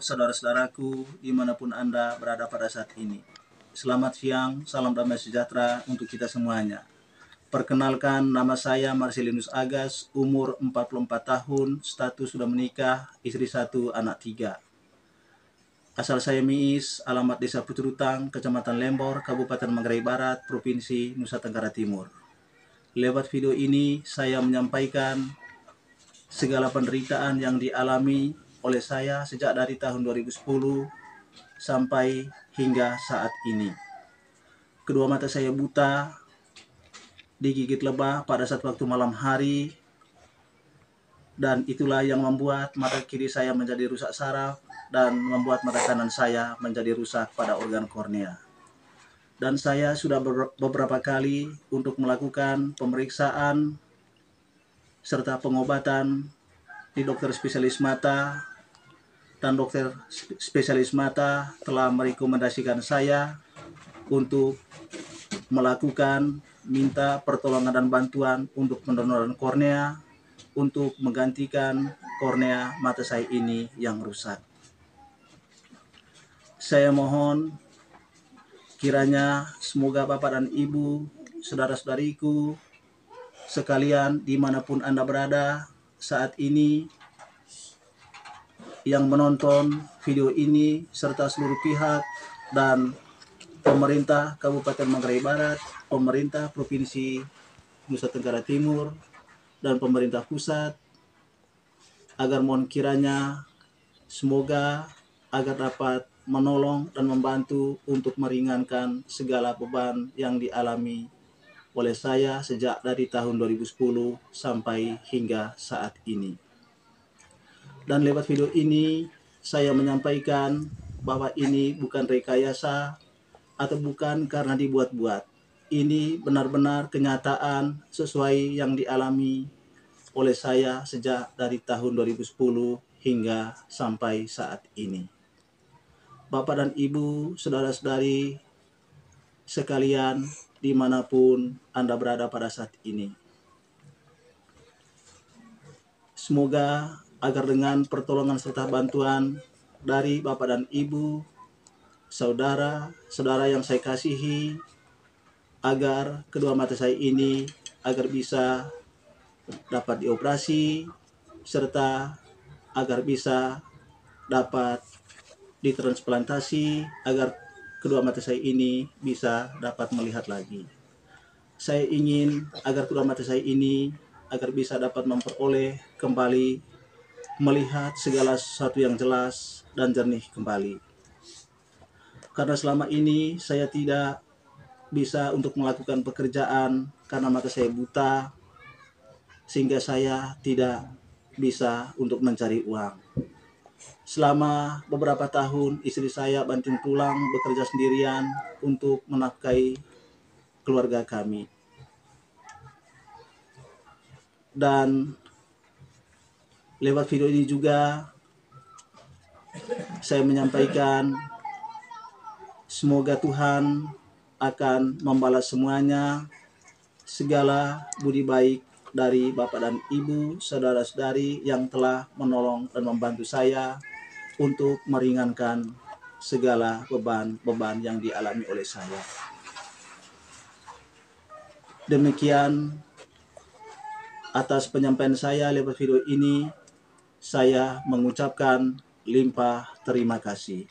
saudara-saudaraku, dimanapun Anda berada pada saat ini. Selamat siang, salam damai sejahtera untuk kita semuanya. Perkenalkan, nama saya Marcelinus Agas, umur 44 tahun, status sudah menikah, istri 1, anak 3. Asal saya Miis, alamat Desa Puturutang, Kecamatan Lembor, Kabupaten Manggarai Barat, Provinsi Nusa Tenggara Timur. Lewat video ini, saya menyampaikan segala penderitaan yang dialami oleh saya sejak dari tahun 2010 sampai hingga saat ini. Kedua mata saya buta, digigit lebah pada saat waktu malam hari, dan itulah yang membuat mata kiri saya menjadi rusak saraf dan membuat mata kanan saya menjadi rusak pada organ kornea. Dan saya sudah beberapa kali untuk melakukan pemeriksaan serta pengobatan di dokter spesialis mata, dan dokter spesialis mata telah merekomendasikan saya untuk melakukan minta pertolongan dan bantuan untuk pendonoran kornea untuk menggantikan kornea mata saya ini yang rusak. Saya mohon kiranya semoga Bapak dan Ibu, saudara-saudariku sekalian dimanapun Anda berada saat ini, yang menonton video ini serta seluruh pihak dan pemerintah Kabupaten Manggarai Barat, pemerintah Provinsi Nusa Tenggara Timur, dan pemerintah pusat, agar mohon kiranya semoga agar dapat menolong dan membantu untuk meringankan segala beban yang dialami oleh saya sejak dari tahun 2010 sampai hingga saat ini. Dan lewat video ini saya menyampaikan bahwa ini bukan rekayasa atau bukan karena dibuat-buat. Ini benar-benar kenyataan sesuai yang dialami oleh saya sejak dari tahun 2010 hingga sampai saat ini. Bapak dan Ibu, saudara-saudari sekalian dimanapun Anda berada pada saat ini, semoga agar dengan pertolongan serta bantuan dari Bapak dan Ibu, saudara-saudara yang saya kasihi, agar kedua mata saya ini agar bisa dapat dioperasi, serta agar bisa dapat ditransplantasi, agar kedua mata saya ini bisa dapat melihat lagi. Saya ingin agar kedua mata saya ini agar bisa dapat memperoleh kembali melihat segala sesuatu yang jelas dan jernih kembali. Karena selama ini saya tidak bisa untuk melakukan pekerjaan karena mata saya buta, sehingga saya tidak bisa untuk mencari uang. Selama beberapa tahun istri saya banting tulang bekerja sendirian untuk menafkahi keluarga kami. Dan lewat video ini juga saya menyampaikan semoga Tuhan akan membalas semuanya segala budi baik dari Bapak dan Ibu, saudara-saudari yang telah menolong dan membantu saya untuk meringankan segala beban-beban yang dialami oleh saya. Demikian atas penyampaian saya lewat video ini, saya mengucapkan limpah terima kasih.